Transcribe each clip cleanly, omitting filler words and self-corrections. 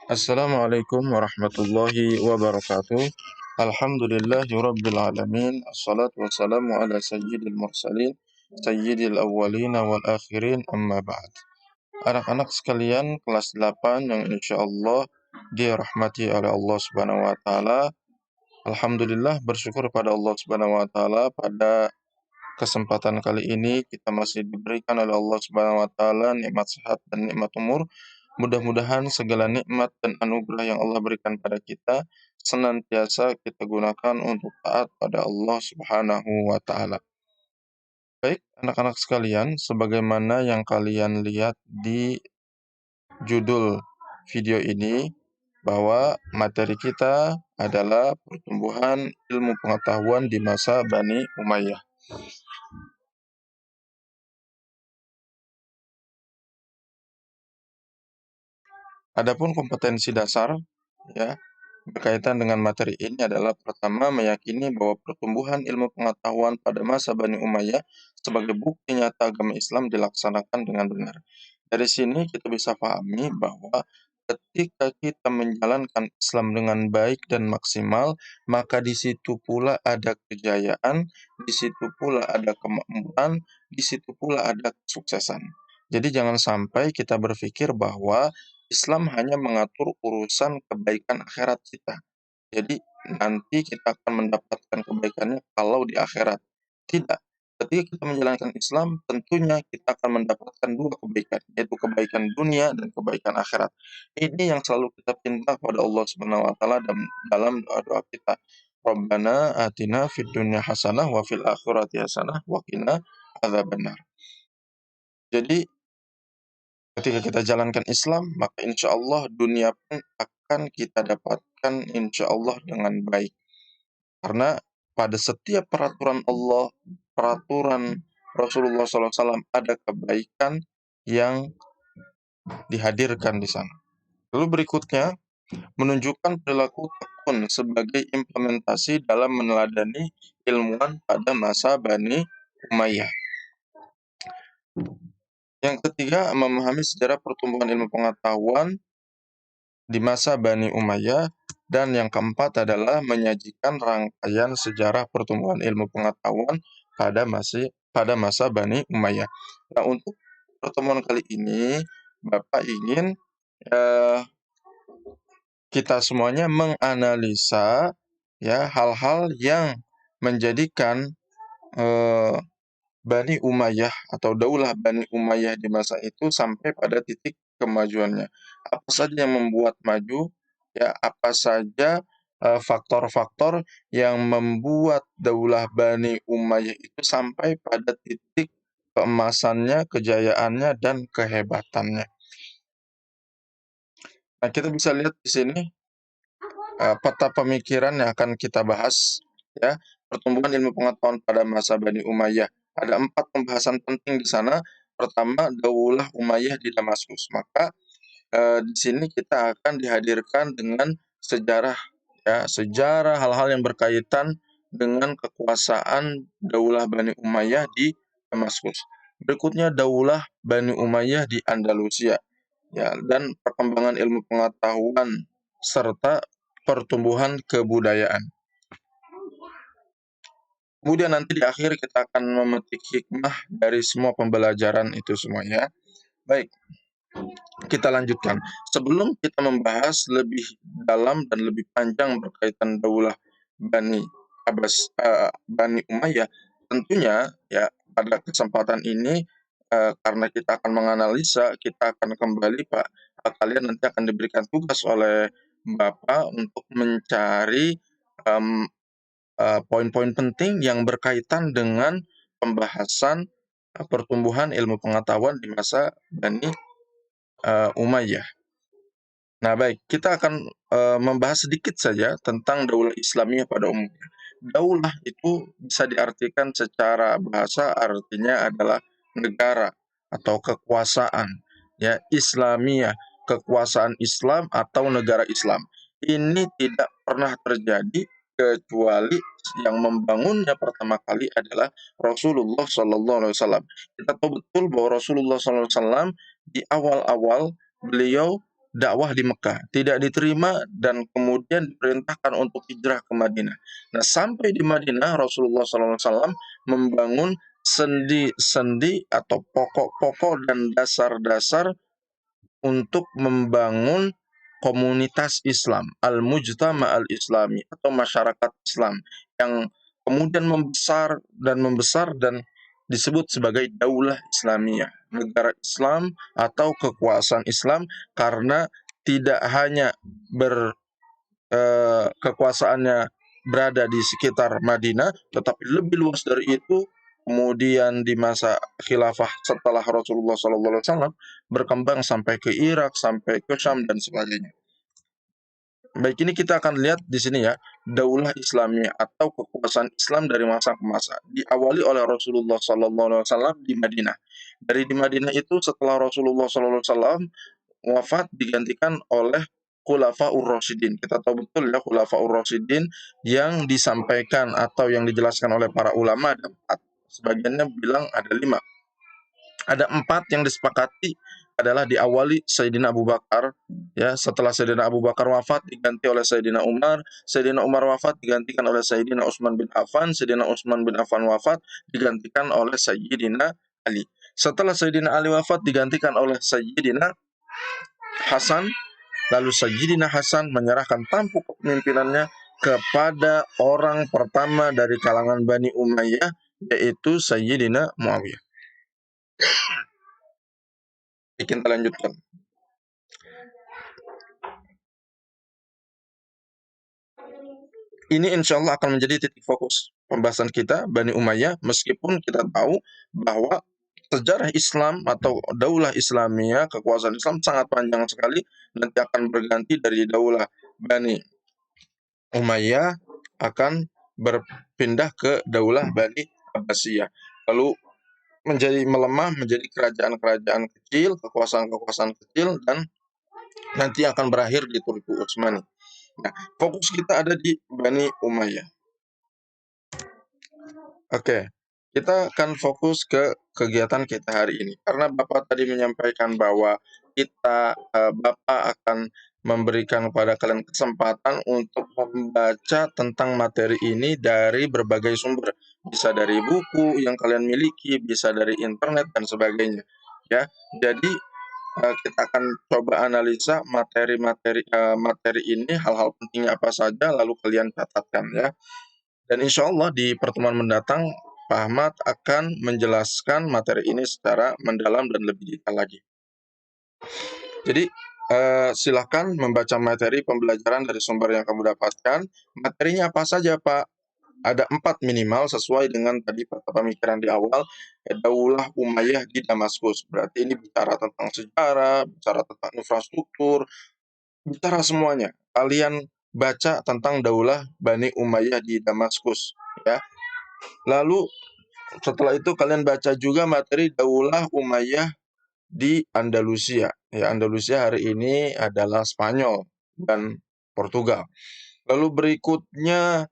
Assalamualaikum warahmatullahi wabarakatuh. Alhamdulillahi rabbil alamin. Assalatu wassalamu ala sayyidil mursalin, sayyidil awwalina wal akhirin, amma ba'd. Anak-anak sekalian kelas 8 yang insyaallah dirahmati oleh Allah Subhanahu wa taala. Alhamdulillah, bersyukur pada Allah Subhanahu wa taala, pada kesempatan kali ini kita masih diberikan oleh Allah Subhanahu wa taala nikmat sehat dan nikmat umur. Mudah-mudahan segala nikmat dan anugerah yang Allah berikan pada kita senantiasa kita gunakan untuk taat pada Allah Subhanahu wa taala. Baik, anak-anak sekalian, sebagaimana yang kalian lihat di judul video ini, bahwa materi kita adalah pertumbuhan ilmu pengetahuan di masa Bani Umayyah. Adapun kompetensi dasar, ya, berkaitan dengan materi ini adalah pertama, meyakini bahwa pertumbuhan ilmu pengetahuan pada masa Bani Umayyah sebagai bukti nyata agama Islam dilaksanakan dengan benar. Dari sini kita bisa pahami bahwa ketika kita menjalankan Islam dengan baik dan maksimal, maka di situ pula ada kejayaan, di situ pula ada kemakmuran, di situ pula ada kesuksesan. Jadi jangan sampai kita berpikir bahwa Islam hanya mengatur urusan kebaikan akhirat kita. Jadi nanti kita akan mendapatkan kebaikannya kalau di akhirat. Tidak. Ketika kita menjalankan Islam, tentunya kita akan mendapatkan dua kebaikan, yaitu kebaikan dunia dan kebaikan akhirat. Ini yang selalu kita pinta kepada Allah Subhanahu wa taala dalam doa-doa kita. Rabbana atina fid dunya hasanah wa fil akhirati hasanah wa qina adzabannar. Jadi ketika kita jalankan Islam, maka insya Allah dunia pun akan kita dapatkan insya Allah dengan baik. Karena pada setiap peraturan Allah, peraturan Rasulullah SAW, ada kebaikan yang dihadirkan di sana. Lalu berikutnya, menunjukkan perilaku tekun sebagai implementasi dalam meneladani ilmuwan pada masa Bani Umayyah. Yang ketiga, memahami sejarah pertumbuhan ilmu pengetahuan di masa Bani Umayyah. Dan yang keempat adalah menyajikan rangkaian sejarah pertumbuhan ilmu pengetahuan pada masa Bani Umayyah. Nah, untuk pertemuan kali ini, Bapak ingin kita semuanya menganalisa, ya, hal-hal yang menjadikan Bani Umayyah atau Daulah Bani Umayyah di masa itu sampai pada titik kemajuannya. Apa saja yang membuat maju, ya, apa saja faktor-faktor yang membuat Daulah Bani Umayyah itu sampai pada titik keemasannya, kejayaannya, dan kehebatannya. Nah, kita bisa lihat di sini peta pemikiran yang akan kita bahas, ya, pertumbuhan ilmu pengetahuan pada masa Bani Umayyah. Ada 4 pembahasan penting di sana. Pertama, Daulah Umayyah di Damaskus. Maka di sini kita akan dihadirkan dengan sejarah, ya, sejarah hal-hal yang berkaitan dengan kekuasaan Daulah Bani Umayyah di Damaskus. Berikutnya, Daulah Bani Umayyah di Andalusia, ya, dan perkembangan ilmu pengetahuan serta pertumbuhan kebudayaan. Kemudian nanti di akhir kita akan memetik hikmah dari semua pembelajaran itu semuanya. Baik, kita lanjutkan. Sebelum kita membahas lebih dalam dan lebih panjang berkaitan Daulah Bani Bani Umayyah, tentunya, ya, pada kesempatan ini karena kita akan menganalisa, kita akan kembali, Pak. Kalian nanti akan diberikan tugas oleh Bapak untuk mencari poin-poin penting yang berkaitan dengan pembahasan pertumbuhan ilmu pengetahuan di masa Bani Umayyah. Nah, baik, kita akan membahas sedikit saja tentang Daulah Islamiyah pada umumnya. Daulah itu bisa diartikan secara bahasa, artinya adalah negara atau kekuasaan, ya, Islamiyah, kekuasaan Islam atau negara Islam. Ini tidak pernah terjadi kecuali yang membangunnya pertama kali adalah Rasulullah SAW. Kita tahu betul bahwa Rasulullah SAW di awal-awal beliau dakwah di Mekah, tidak diterima dan kemudian diperintahkan untuk hijrah ke Madinah. Nah, sampai di Madinah Rasulullah SAW membangun sendi-sendi atau pokok-pokok dan dasar-dasar untuk membangun komunitas Islam, al-mujtama al-islami atau masyarakat Islam yang kemudian membesar dan disebut sebagai daulah Islamiyah, negara Islam atau kekuasaan Islam karena tidak hanya kekuasaannya berada di sekitar Madinah, tetapi lebih luas dari itu. Kemudian di masa khilafah setelah Rasulullah SAW berkembang sampai ke Irak, sampai ke Syam dan sebagainya. Baik, ini kita akan lihat di sini ya, daulah Islamiyah atau kekuasaan Islam dari masa ke masa. Diawali oleh Rasulullah SAW di Madinah. Dari di Madinah itu setelah Rasulullah SAW wafat digantikan oleh Khulafaur Rasyidin. Kita tahu betul ya Khulafaur Rasyidin yang disampaikan atau yang dijelaskan oleh para ulama ada 4. Sebagiannya bilang ada 5. Ada 4 yang disepakati adalah diawali Sayyidina Abu Bakar, ya, setelah Sayyidina Abu Bakar wafat diganti oleh Sayyidina Umar wafat digantikan oleh Sayyidina Utsman bin Affan, Sayyidina Utsman bin Affan wafat digantikan oleh Sayyidina Ali. Setelah Sayyidina Ali wafat digantikan oleh Sayyidina Hasan, lalu Sayyidina Hasan menyerahkan tampuk kepemimpinannya kepada orang pertama dari kalangan Bani Umayyah, yaitu Sayyidina Muawiyah. Kita lanjutkan. Ini insya Allah akan menjadi titik fokus pembahasan kita, Bani Umayyah, meskipun kita tahu bahwa sejarah Islam atau daulah Islamiyah, kekuasaan Islam sangat panjang sekali, nanti akan berganti dari daulah Bani Umayyah akan berpindah ke daulah Bani Abbasiyah. Lalu menjadi melemah menjadi kerajaan-kerajaan kecil, kekuasaan-kekuasaan kecil, dan nanti akan berakhir di Turki Utsmani. Nah, fokus kita ada di Bani Umayyah. Oke, kita akan fokus ke kegiatan kita hari ini. Karena Bapak tadi menyampaikan bahwa Bapak akan memberikan kepada kalian kesempatan untuk membaca tentang materi ini dari berbagai sumber. Bisa dari buku yang kalian miliki, bisa dari internet, dan sebagainya. Ya, jadi kita akan coba analisa materi ini, hal-hal pentingnya apa saja, lalu kalian catatkan ya. Dan insya Allah di pertemuan mendatang, Pak Ahmad akan menjelaskan materi ini secara mendalam dan lebih detail lagi. Jadi silakan membaca materi pembelajaran dari sumber yang kamu dapatkan. Materinya apa saja Pak? Ada 4 minimal sesuai dengan tadi pemikiran di awal, Daulah Umayyah di Damaskus. Berarti ini bicara tentang sejarah, bicara tentang infrastruktur, bicara semuanya. Kalian baca tentang Daulah Bani Umayyah di Damaskus, ya. Lalu setelah itu kalian baca juga materi Daulah Umayyah di Andalusia. Ya, Andalusia hari ini adalah Spanyol dan Portugal. Lalu berikutnya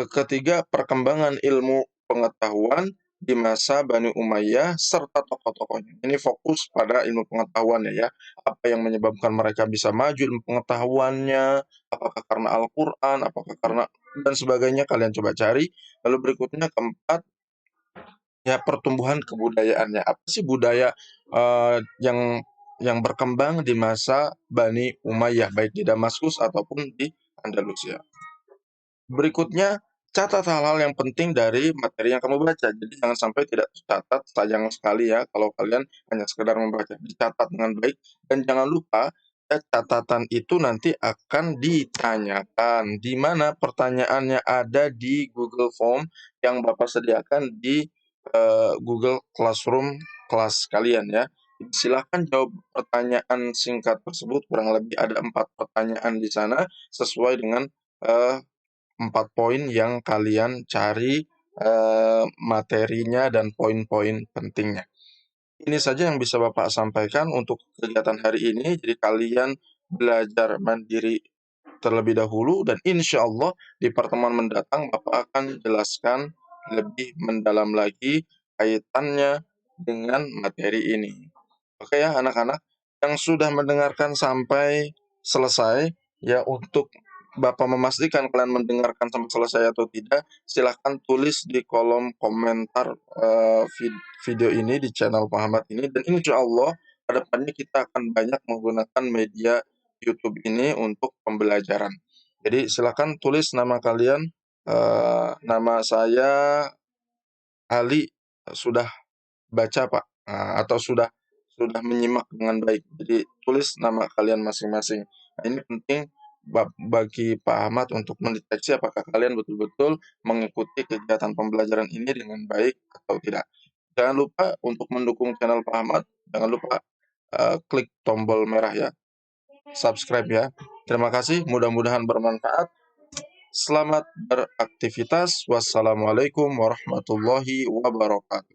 ketiga, perkembangan ilmu pengetahuan di masa Bani Umayyah serta tokoh-tokohnya. Ini fokus pada ilmu pengetahuannya ya. Apa yang menyebabkan mereka bisa maju ilmu pengetahuannya, apakah karena Al-Quran, apakah karena dan sebagainya, kalian coba cari. Lalu berikutnya keempat, ya, pertumbuhan kebudayaannya. Apa sih budaya yang berkembang di masa Bani Umayyah, baik di Damaskus ataupun di Andalusia. Berikutnya, catat hal-hal yang penting dari materi yang kamu baca. Jadi jangan sampai tidak tercatat, sayang sekali ya kalau kalian hanya sekedar membaca. Dicatat dengan baik dan jangan lupa catatan itu nanti akan ditanyakan. Di mana pertanyaannya ada di Google Form yang Bapak sediakan di Google Classroom kelas kalian ya. Silahkan jawab pertanyaan singkat tersebut, kurang lebih ada 4 pertanyaan di sana sesuai dengan 4 poin yang kalian cari materinya dan poin-poin pentingnya. Ini saja yang bisa Bapak sampaikan untuk kegiatan hari ini. Jadi kalian belajar mandiri terlebih dahulu dan insya Allah di pertemuan mendatang Bapak akan jelaskan lebih mendalam lagi kaitannya dengan materi ini. Oke ya anak-anak, yang sudah mendengarkan sampai selesai, ya untuk Bapak memastikan kalian mendengarkan sampai selesai atau tidak, silahkan tulis di kolom komentar video ini di channel Muhammad ini, dan insya Allah kedepannya kita akan banyak menggunakan media YouTube ini untuk pembelajaran. Jadi silahkan tulis nama kalian, nama saya Ali, sudah baca Pak, atau sudah menyimak dengan baik. Jadi tulis nama kalian masing-masing. Nah, ini penting bagi Pak Ahmad untuk mendeteksi apakah kalian betul-betul mengikuti kegiatan pembelajaran ini dengan baik atau tidak. Jangan lupa untuk mendukung channel Pak Ahmad, jangan lupa klik tombol merah ya, subscribe ya. Terima kasih, mudah-mudahan bermanfaat. Selamat beraktivitas. Wassalamualaikum warahmatullahi wabarakatuh.